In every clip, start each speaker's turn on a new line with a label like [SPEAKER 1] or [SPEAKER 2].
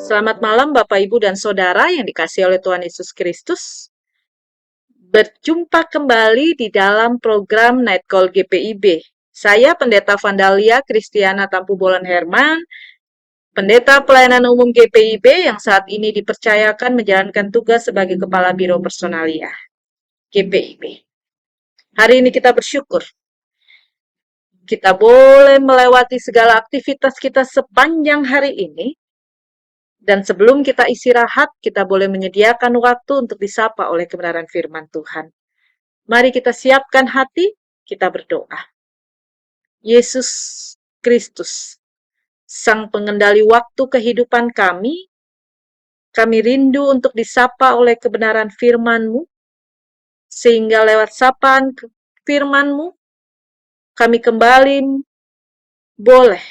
[SPEAKER 1] Selamat malam Bapak, Ibu, dan Saudara yang dikasihi oleh Tuhan Yesus Kristus. Berjumpa kembali di dalam program Night Call GPIB. Saya Pendeta Vandalia Kristiana Tampu Bolan Herman, Pendeta Pelayanan Umum GPIB yang saat ini dipercayakan menjalankan tugas sebagai Kepala Biro Personalia GPIB. Hari ini kita bersyukur. Kita boleh melewati segala aktivitas kita sepanjang hari ini. Dan sebelum kita istirahat, kita boleh menyediakan waktu untuk disapa oleh kebenaran firman Tuhan. Mari kita siapkan hati, kita berdoa. Yesus Kristus, Sang Pengendali waktu kehidupan kami rindu untuk disapa oleh kebenaran firman-Mu, sehingga lewat sapaan firman-Mu, kami kembali boleh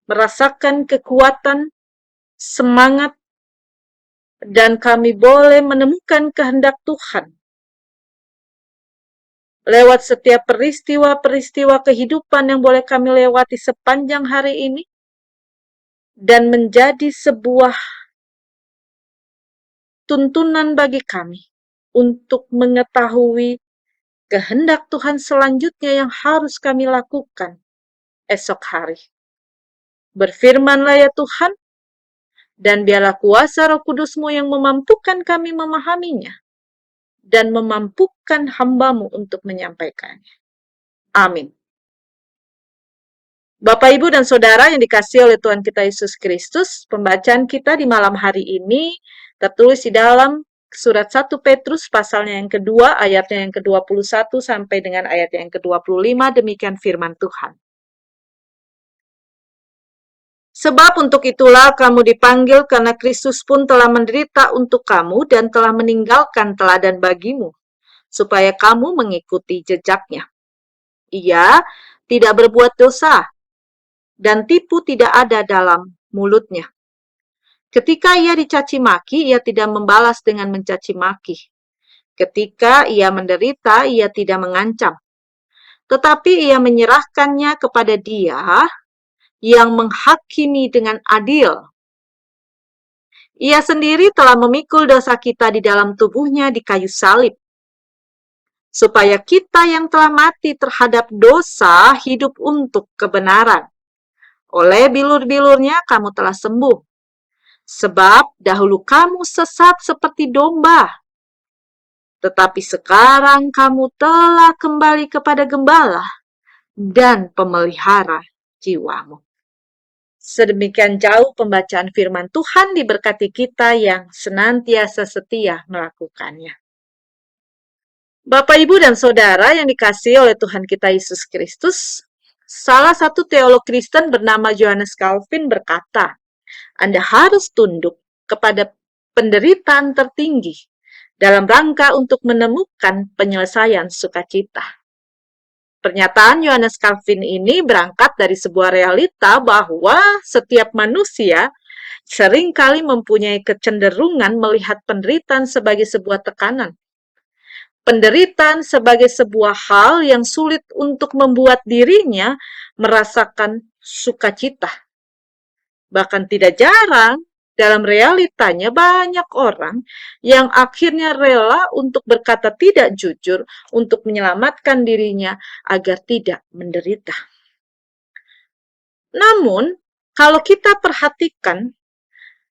[SPEAKER 1] merasakan kekuatan, semangat, dan kami boleh menemukan kehendak Tuhan lewat setiap peristiwa-peristiwa kehidupan yang boleh kami lewati sepanjang hari ini, dan menjadi sebuah tuntunan bagi kami untuk mengetahui kehendak Tuhan selanjutnya yang harus kami lakukan esok hari. Berfirmanlah ya Tuhan, dan biarlah kuasa Roh Kudus-Mu yang memampukan kami memahaminya, dan memampukan hamba-Mu untuk menyampaikannya. Amin. Bapak, Ibu, dan Saudara yang dikasihi oleh Tuhan kita Yesus Kristus, pembacaan kita di malam hari ini tertulis di dalam surat 1 Petrus pasalnya yang kedua, ayatnya yang ke-21 sampai dengan ayat yang ke-25, demikian firman Tuhan. Sebab untuk itulah kamu dipanggil karena Kristus pun telah menderita untuk kamu dan telah meninggalkan teladan bagimu, supaya kamu mengikuti jejaknya. Ia tidak berbuat dosa, dan tipu tidak ada dalam mulutnya. Ketika ia dicaci maki, ia tidak membalas dengan mencaci maki. Ketika ia menderita, ia tidak mengancam. Tetapi ia menyerahkannya kepada Dia yang menghakimi dengan adil. Ia sendiri telah memikul dosa kita di dalam tubuhnya di kayu salib, supaya kita yang telah mati terhadap dosa hidup untuk kebenaran. Oleh bilur-bilurnya kamu telah sembuh. Sebab dahulu kamu sesat seperti domba, tetapi sekarang kamu telah kembali kepada Gembala dan pemelihara jiwamu. Sedemikian jauh pembacaan firman Tuhan, diberkati kita yang senantiasa setia melakukannya. Bapak, Ibu, dan Saudara yang dikasihi oleh Tuhan kita Yesus Kristus, salah satu teolog Kristen bernama Johannes Calvin berkata, Anda harus tunduk kepada penderitaan tertinggi dalam rangka untuk menemukan penyelesaian sukacita. Pernyataan Johannes Calvin ini berangkat dari sebuah realita bahwa setiap manusia seringkali mempunyai kecenderungan melihat penderitaan sebagai sebuah tekanan. Penderitaan sebagai sebuah hal yang sulit untuk membuat dirinya merasakan sukacita. Bahkan tidak jarang, dalam realitanya banyak orang yang akhirnya rela untuk berkata tidak jujur untuk menyelamatkan dirinya agar tidak menderita. Namun, kalau kita perhatikan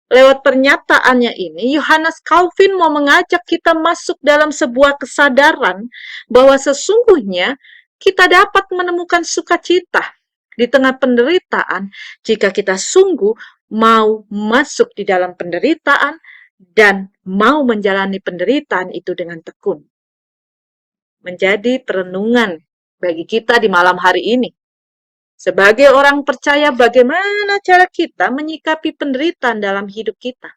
[SPEAKER 1] lewat pernyataannya ini, Johannes Calvin mau mengajak kita masuk dalam sebuah kesadaran bahwa sesungguhnya kita dapat menemukan sukacita di tengah penderitaan jika kita sungguh mau masuk di dalam penderitaan dan mau menjalani penderitaan itu dengan tekun. Menjadi perenungan bagi kita di malam hari ini. Sebagai orang percaya, bagaimana cara kita menyikapi penderitaan dalam hidup kita?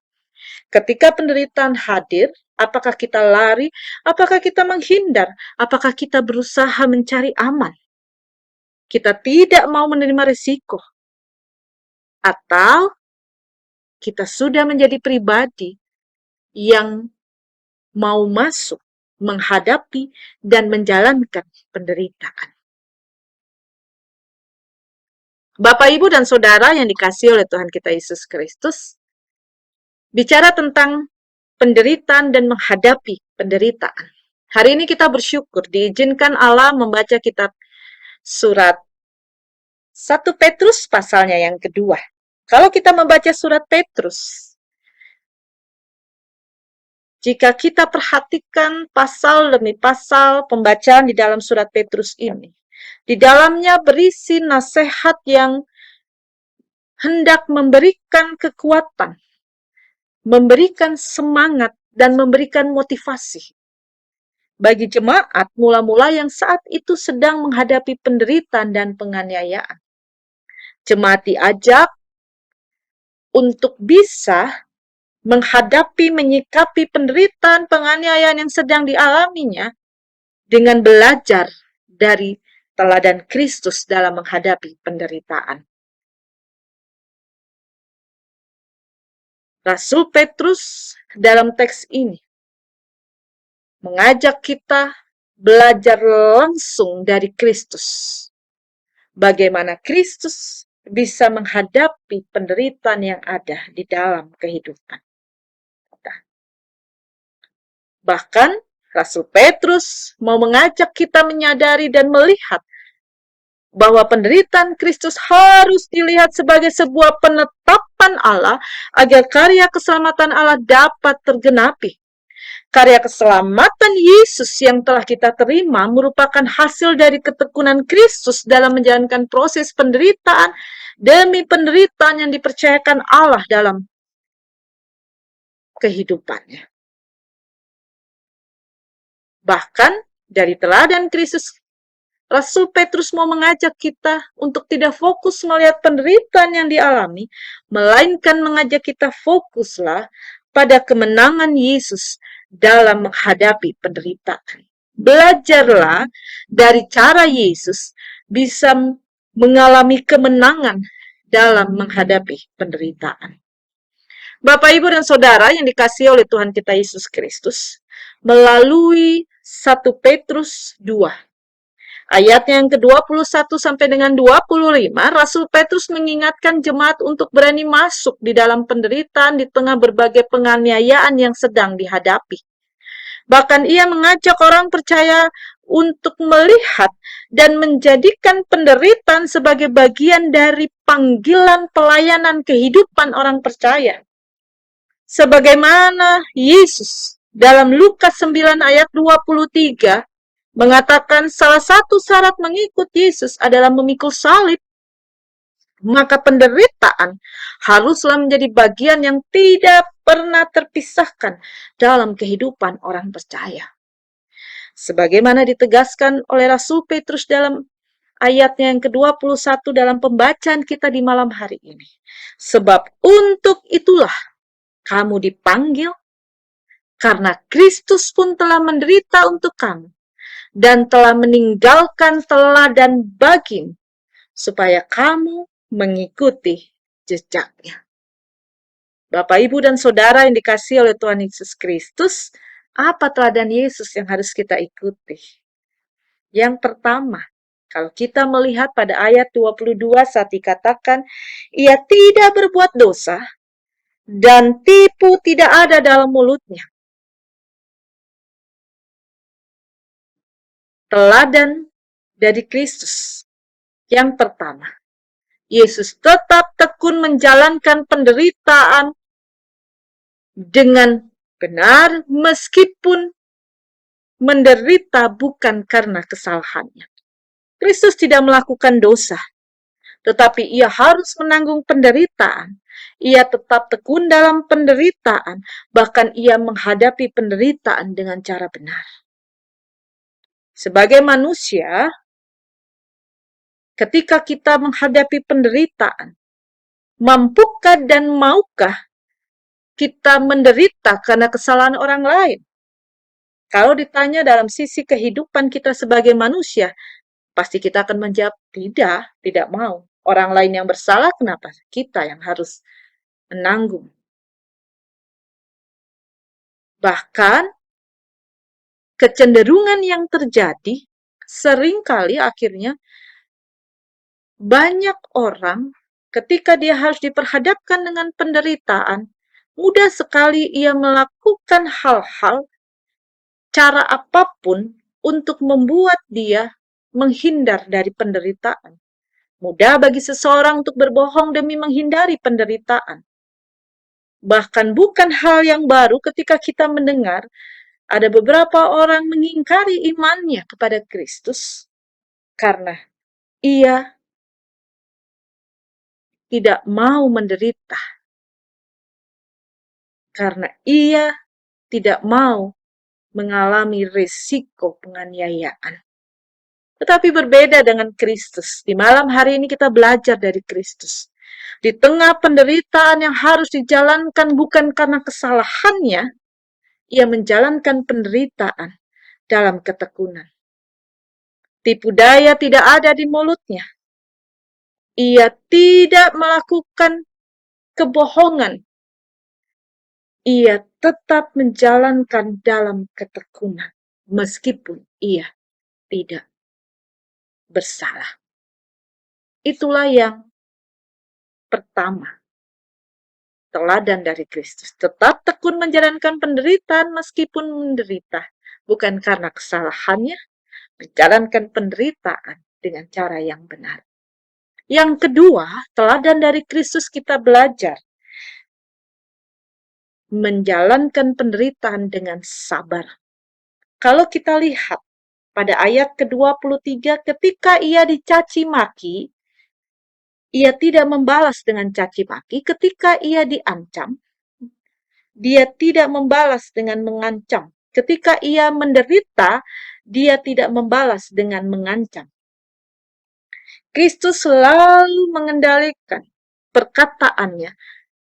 [SPEAKER 1] Ketika penderitaan hadir, apakah kita lari? Apakah kita menghindar? Apakah kita berusaha mencari aman? Kita tidak mau menerima risiko? Atau kita sudah menjadi pribadi yang mau masuk, menghadapi, dan menjalankan penderitaan? Bapak, Ibu, dan Saudara yang dikasihi oleh Tuhan kita Yesus Kristus, bicara tentang penderitaan dan menghadapi penderitaan. Hari ini kita bersyukur diizinkan Allah membaca kitab surat 1 Petrus pasalnya yang kedua. Kalau kita membaca surat Petrus, jika kita perhatikan pasal demi pasal pembacaan di dalam surat Petrus ini, di dalamnya berisi nasihat yang hendak memberikan kekuatan, memberikan semangat, dan memberikan motivasi bagi jemaat mula-mula yang saat itu sedang menghadapi penderitaan dan penganiayaan. Jemaat diajak untuk bisa menghadapi, menyikapi penderitaan, penganiayaan yang sedang dialaminya dengan belajar dari teladan Kristus dalam menghadapi penderitaan. Rasul Petrus dalam teks ini mengajak kita belajar langsung dari Kristus. Bagaimana Kristus bisa menghadapi penderitaan yang ada di dalam kehidupan kita. Bahkan Rasul Petrus mau mengajak kita menyadari dan melihat bahwa penderitaan Kristus harus dilihat sebagai sebuah penetapan Allah agar karya keselamatan Allah dapat tergenapi. Karya keselamatan Yesus yang telah kita terima merupakan hasil dari ketekunan Kristus dalam menjalankan proses penderitaan demi penderitaan yang dipercayakan Allah dalam kehidupannya. Bahkan dari teladan Kristus, Rasul Petrus mau mengajak kita untuk tidak fokus melihat penderitaan yang dialami, melainkan mengajak kita fokuslah pada kemenangan Yesus dalam menghadapi penderitaan. Belajarlah dari cara Yesus bisa mengalami kemenangan dalam menghadapi penderitaan. Bapak, Ibu, dan Saudara yang dikasihi oleh Tuhan kita Yesus Kristus, melalui 1 Petrus 2, ayat yang ke-21 sampai dengan 25, Rasul Petrus mengingatkan jemaat untuk berani masuk di dalam penderitaan di tengah berbagai penganiayaan yang sedang dihadapi. Bahkan ia mengajak orang percaya untuk melihat dan menjadikan penderitaan sebagai bagian dari panggilan pelayanan kehidupan orang percaya. Sebagaimana Yesus dalam Lukas 9 ayat 23 mengatakan salah satu syarat mengikut Yesus adalah memikul salib, maka penderitaan haruslah menjadi bagian yang tidak pernah terpisahkan dalam kehidupan orang percaya. Sebagaimana ditegaskan oleh Rasul Petrus dalam ayatnya yang ke-21 dalam pembacaan kita di malam hari ini. Sebab untuk itulah kamu dipanggil, karena Kristus pun telah menderita untuk kamu, dan telah meninggalkan teladan bagimu, supaya kamu mengikuti jejaknya. Bapak, Ibu, dan Saudara yang dikasihi oleh Tuhan Yesus Kristus, apa teladan Yesus yang harus kita ikuti? Yang pertama, kalau kita melihat pada ayat 22 saat dikatakan, ia tidak berbuat dosa, dan tipu tidak ada dalam mulutnya. Teladan dari Kristus. Yang pertama, Yesus tetap tekun menjalankan penderitaan dengan benar meskipun menderita bukan karena kesalahannya. Kristus tidak melakukan dosa, tetapi ia harus menanggung penderitaan. Ia tetap tekun dalam penderitaan, bahkan ia menghadapi penderitaan dengan cara benar. Sebagai manusia, ketika kita menghadapi penderitaan, mampukah dan maukah kita menderita karena kesalahan orang lain? Kalau ditanya dalam sisi kehidupan kita sebagai manusia, pasti kita akan menjawab, tidak mau. Orang lain yang bersalah, kenapa kita yang harus menanggung? Bahkan, kecenderungan yang terjadi, seringkali akhirnya, banyak orang ketika dia harus diperhadapkan dengan penderitaan, mudah sekali ia melakukan hal-hal, cara apapun untuk membuat dia menghindar dari penderitaan. Mudah bagi seseorang untuk berbohong demi menghindari penderitaan. Bahkan bukan hal yang baru ketika kita mendengar ada beberapa orang mengingkari imannya kepada Kristus karena ia tidak mau menderita, karena ia tidak mau mengalami risiko penganiayaan. Tetapi berbeda dengan Kristus. Di malam hari ini kita belajar dari Kristus. Di tengah penderitaan yang harus dijalankan bukan karena kesalahannya, ia menjalankan penderitaan dalam ketekunan. Tipu daya tidak ada di mulutnya. Ia tidak melakukan kebohongan. Ia tetap menjalankan dalam ketekunan, meskipun ia tidak bersalah. Itulah yang pertama, teladan dari Kristus. Tetap tekun menjalankan penderitaan meskipun menderita. Bukan karena kesalahannya, menjalankan penderitaan dengan cara yang benar. Yang kedua, teladan dari Kristus kita belajar menjalankan penderitaan dengan sabar. Kalau kita lihat pada ayat ke-23, ketika ia dicaci maki, ia tidak membalas dengan caci maki. Ketika ia diancam, dia tidak membalas dengan mengancam. Ketika ia menderita, dia tidak membalas dengan mengancam. Kristus selalu mengendalikan perkataannya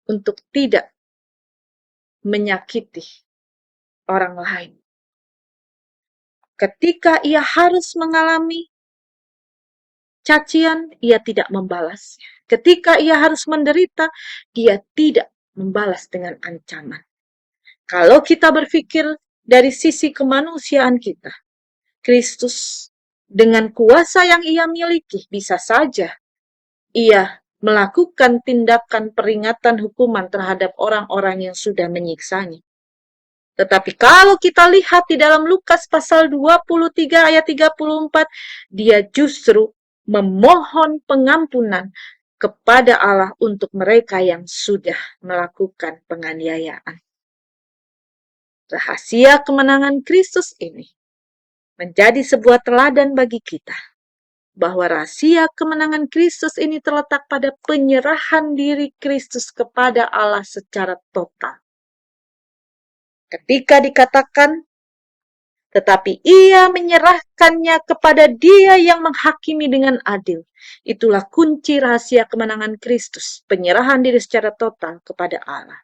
[SPEAKER 1] untuk tidak menyakiti orang lain. Ketika ia harus mengalami cacian, ia tidak membalasnya. Ketika ia harus menderita, dia tidak membalas dengan ancaman. Kalau kita berpikir dari sisi kemanusiaan kita, Kristus dengan kuasa yang ia miliki bisa saja ia melakukan tindakan peringatan hukuman terhadap orang-orang yang sudah menyiksanya. Tetapi kalau kita lihat di dalam Lukas pasal 23 ayat 34, dia justru memohon pengampunan kepada Allah untuk mereka yang sudah melakukan penganiayaan. Rahasia kemenangan Kristus ini menjadi sebuah teladan bagi kita, bahwa rahasia kemenangan Kristus ini terletak pada penyerahan diri Kristus kepada Allah secara total. Ketika dikatakan, tetapi ia menyerahkannya kepada Dia yang menghakimi dengan adil. Itulah kunci rahasia kemenangan Kristus, penyerahan diri secara total kepada Allah.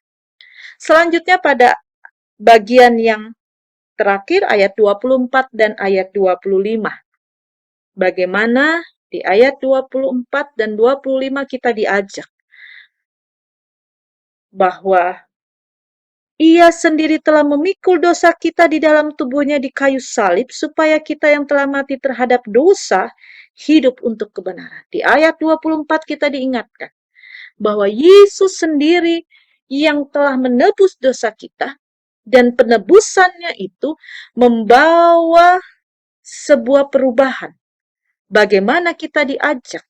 [SPEAKER 1] Selanjutnya pada bagian yang terakhir ayat 24 dan ayat 25. Bagaimana di ayat 24 dan 25 kita diajak bahwa ia sendiri telah memikul dosa kita di dalam tubuhnya di kayu salib, supaya kita yang telah mati terhadap dosa, hidup untuk kebenaran. Di ayat 24 kita diingatkan bahwa Yesus sendiri yang telah menebus dosa kita, dan penebusannya itu membawa sebuah perubahan. Bagaimana kita diajak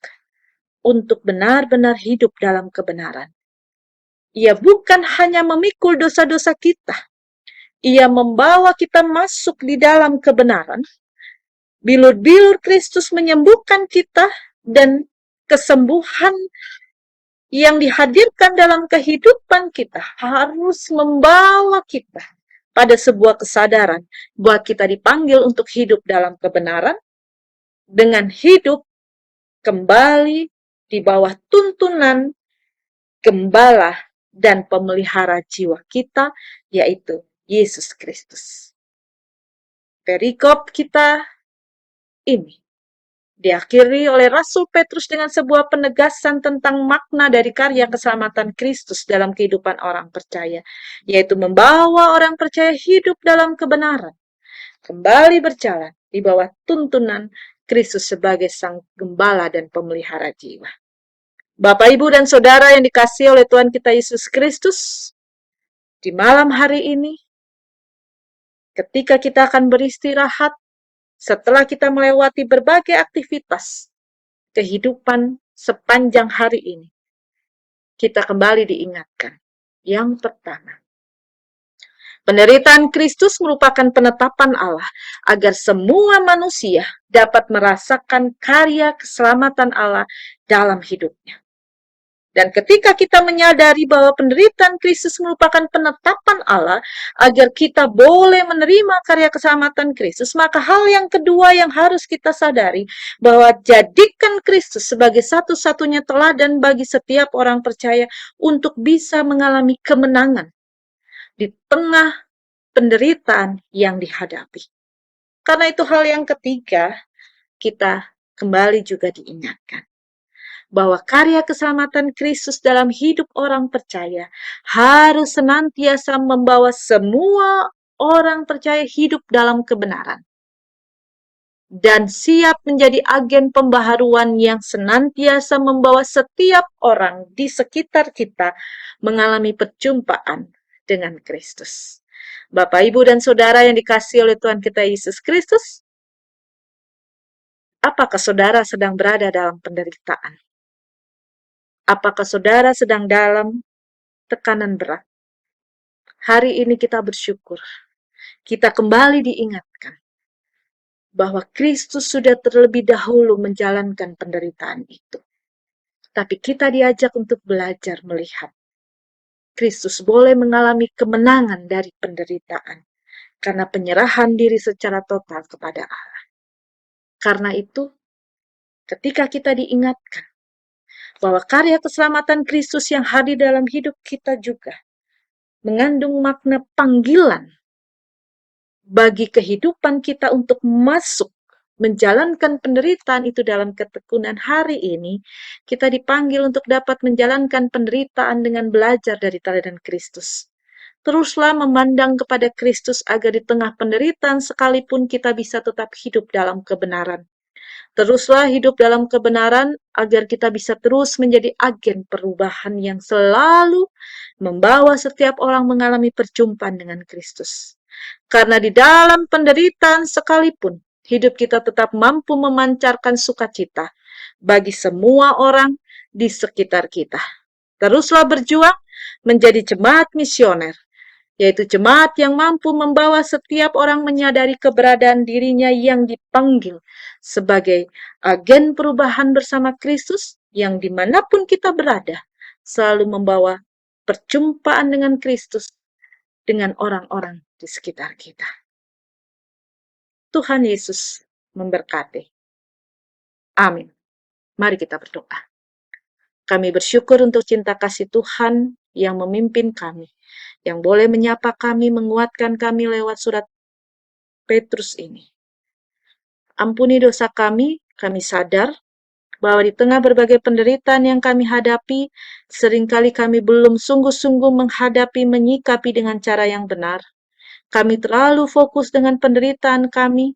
[SPEAKER 1] untuk benar-benar hidup dalam kebenaran. Ia bukan hanya memikul dosa-dosa kita, ia membawa kita masuk di dalam kebenaran. Bilur-bilur Kristus menyembuhkan kita, dan kesembuhan yang dihadirkan dalam kehidupan kita harus membawa kita pada sebuah kesadaran bahwa kita dipanggil untuk hidup dalam kebenaran, dengan hidup kembali di bawah tuntunan Gembala dan pemelihara jiwa kita, yaitu Yesus Kristus. Perikop kita ini diakhiri oleh Rasul Petrus dengan sebuah penegasan tentang makna dari karya keselamatan Kristus dalam kehidupan orang percaya, yaitu membawa orang percaya hidup dalam kebenaran, kembali berjalan di bawah tuntunan Kristus sebagai Sang Gembala dan pemelihara jiwa. Bapak, Ibu, dan Saudara yang dikasihi oleh Tuhan kita Yesus Kristus, Di malam hari ini, ketika kita akan beristirahat, setelah kita melewati berbagai aktivitas kehidupan sepanjang hari ini, kita kembali diingatkan. Yang pertama, penderitaan Kristus merupakan penetapan Allah agar semua manusia dapat merasakan karya keselamatan Allah dalam hidupnya. Dan ketika kita menyadari bahwa penderitaan Kristus merupakan penetapan Allah agar kita boleh menerima karya keselamatan Kristus, maka hal yang kedua yang harus kita sadari bahwa jadikan Kristus sebagai satu-satunya teladan bagi setiap orang percaya untuk bisa mengalami kemenangan di tengah penderitaan yang dihadapi. Karena itu hal yang ketiga, kita kembali juga diingatkan bahwa karya keselamatan Kristus dalam hidup orang percaya harus senantiasa membawa semua orang percaya hidup dalam kebenaran dan siap menjadi agen pembaharuan yang senantiasa membawa setiap orang di sekitar kita mengalami perjumpaan dengan Kristus. Bapak, Ibu, dan Saudara yang dikasihi oleh Tuhan kita Yesus Kristus, apakah saudara sedang berada dalam penderitaan? Apakah saudara sedang dalam tekanan berat? Hari ini kita bersyukur. Kita kembali diingatkan bahwa Kristus sudah terlebih dahulu menjalankan penderitaan itu. Tapi kita diajak untuk belajar melihat Kristus boleh mengalami kemenangan dari penderitaan karena penyerahan diri secara total kepada Allah. Karena itu, ketika kita diingatkan bahwa karya keselamatan Kristus yang hadir dalam hidup kita juga mengandung makna panggilan bagi kehidupan kita untuk masuk menjalankan penderitaan itu dalam ketekunan hari ini, kita dipanggil untuk dapat menjalankan penderitaan dengan belajar dari teladan Kristus. Teruslah memandang kepada Kristus agar di tengah penderitaan sekalipun kita bisa tetap hidup dalam kebenaran. Teruslah hidup dalam kebenaran agar kita bisa terus menjadi agen perubahan yang selalu membawa setiap orang mengalami perjumpaan dengan Kristus. Karena di dalam penderitaan sekalipun, hidup kita tetap mampu memancarkan sukacita bagi semua orang di sekitar kita. Teruslah berjuang menjadi jemaat misioner, yaitu jemaat yang mampu membawa setiap orang menyadari keberadaan dirinya yang dipanggil sebagai agen perubahan bersama Kristus yang dimanapun kita berada, selalu membawa perjumpaan dengan Kristus dengan orang-orang di sekitar kita. Tuhan Yesus memberkati. Amin. Mari kita berdoa. Kami bersyukur untuk cinta kasih Tuhan yang memimpin kami, yang boleh menyapa kami, menguatkan kami lewat surat Petrus ini. Ampuni dosa kami sadar bahwa di tengah berbagai penderitaan yang kami hadapi, seringkali kami belum sungguh-sungguh menghadapi, menyikapi dengan cara yang benar. Kami terlalu fokus dengan penderitaan kami,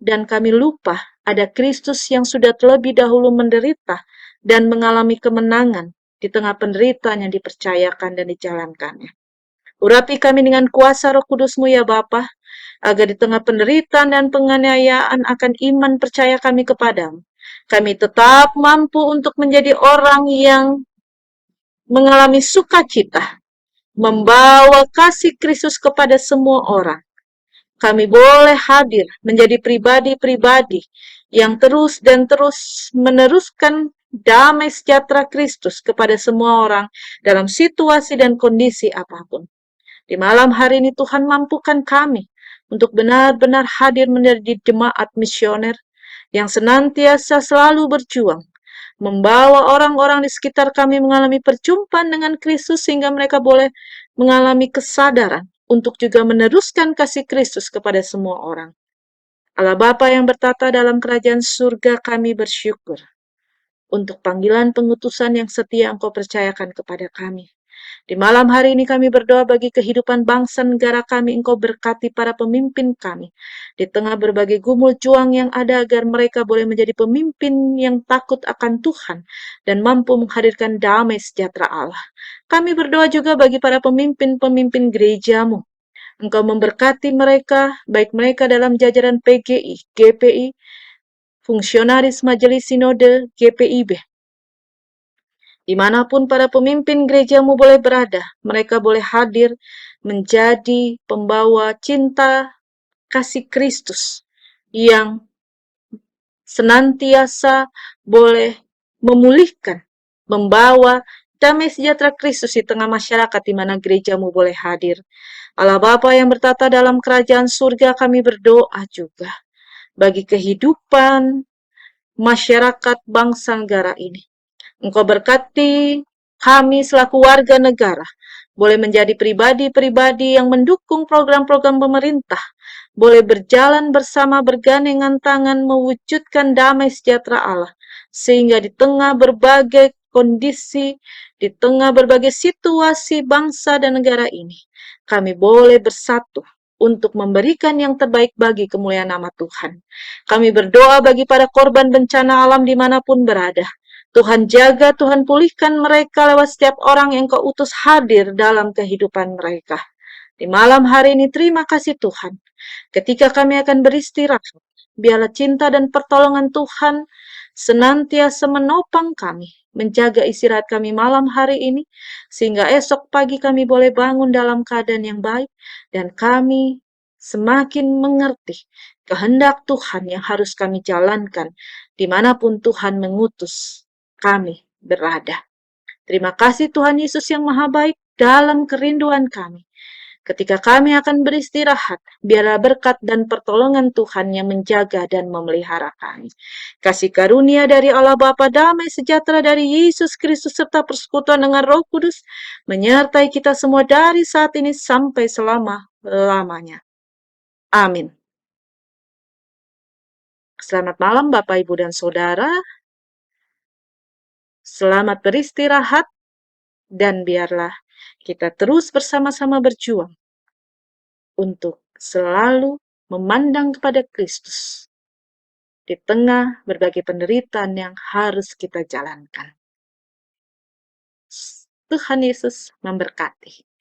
[SPEAKER 1] dan kami lupa ada Kristus yang sudah terlebih dahulu menderita dan mengalami kemenangan di tengah penderitaan yang dipercayakan dan dijalankannya. Urapi kami dengan kuasa Roh Kudus-Mu ya Bapa, agar di tengah penderitaan dan penganiayaan akan iman percaya kami kepadamu, kami tetap mampu untuk menjadi orang yang mengalami sukacita, membawa kasih Kristus kepada semua orang. Kami boleh hadir menjadi pribadi-pribadi yang terus dan terus meneruskan damai sejahtera Kristus kepada semua orang dalam situasi dan kondisi apapun. Di malam hari ini Tuhan mampukan kami untuk benar-benar hadir menjadi jemaat misioner yang senantiasa selalu berjuang, membawa orang-orang di sekitar kami mengalami perjumpaan dengan Kristus sehingga mereka boleh mengalami kesadaran untuk juga meneruskan kasih Kristus kepada semua orang. Allah Bapa yang bertata dalam kerajaan surga, kami bersyukur untuk panggilan pengutusan yang setia Engkau percayakan kepada kami. Di malam hari ini kami berdoa bagi kehidupan bangsa negara kami, Engkau berkati para pemimpin kami. Di tengah berbagai gumul juang yang ada agar mereka boleh menjadi pemimpin yang takut akan Tuhan dan mampu menghadirkan damai sejahtera Allah. Kami berdoa juga bagi para pemimpin-pemimpin gerejamu. Engkau memberkati mereka, baik mereka dalam jajaran PGI, GPI, fungsionaris Majelis Sinode, GPIB. Dimanapun para pemimpin gerejamu boleh berada, mereka boleh hadir menjadi pembawa cinta kasih Kristus yang senantiasa boleh memulihkan, membawa damai sejahtera Kristus di tengah masyarakat di mana gerejamu boleh hadir. Allah Bapa yang bertata dalam kerajaan surga, kami berdoa juga bagi kehidupan masyarakat bangsa negara ini. Engkau berkati kami selaku warga negara, boleh menjadi pribadi-pribadi yang mendukung program-program pemerintah, boleh berjalan bersama bergandengan tangan mewujudkan damai sejahtera Allah, sehingga di tengah berbagai kondisi, di tengah berbagai situasi bangsa dan negara ini, kami boleh bersatu untuk memberikan yang terbaik bagi kemuliaan nama Tuhan. Kami berdoa bagi para korban bencana alam dimanapun berada. Tuhan jaga, Tuhan pulihkan mereka lewat setiap orang yang Kau utus hadir dalam kehidupan mereka. Di malam hari ini terima kasih Tuhan. Ketika kami akan beristirahat, biarlah cinta dan pertolongan Tuhan senantiasa menopang kami, menjaga istirahat kami malam hari ini, sehingga esok pagi kami boleh bangun dalam keadaan yang baik, dan kami semakin mengerti kehendak Tuhan yang harus kami jalankan, dimanapun Tuhan mengutus kami berada. Terima kasih Tuhan Yesus yang Maha Baik dalam kerinduan kami. Ketika kami akan beristirahat, biarlah berkat dan pertolongan Tuhan yang menjaga dan memelihara kami. Kasih karunia dari Allah Bapa, damai sejahtera dari Yesus Kristus, serta persekutuan dengan Roh Kudus, menyertai kita semua dari saat ini sampai selama-lamanya. Amin. Selamat malam Bapak, Ibu, dan Saudara. Selamat beristirahat, dan biarlah kita terus bersama-sama berjuang untuk selalu memandang kepada Kristus di tengah berbagai penderitaan yang harus kita jalankan. Tuhan Yesus memberkati.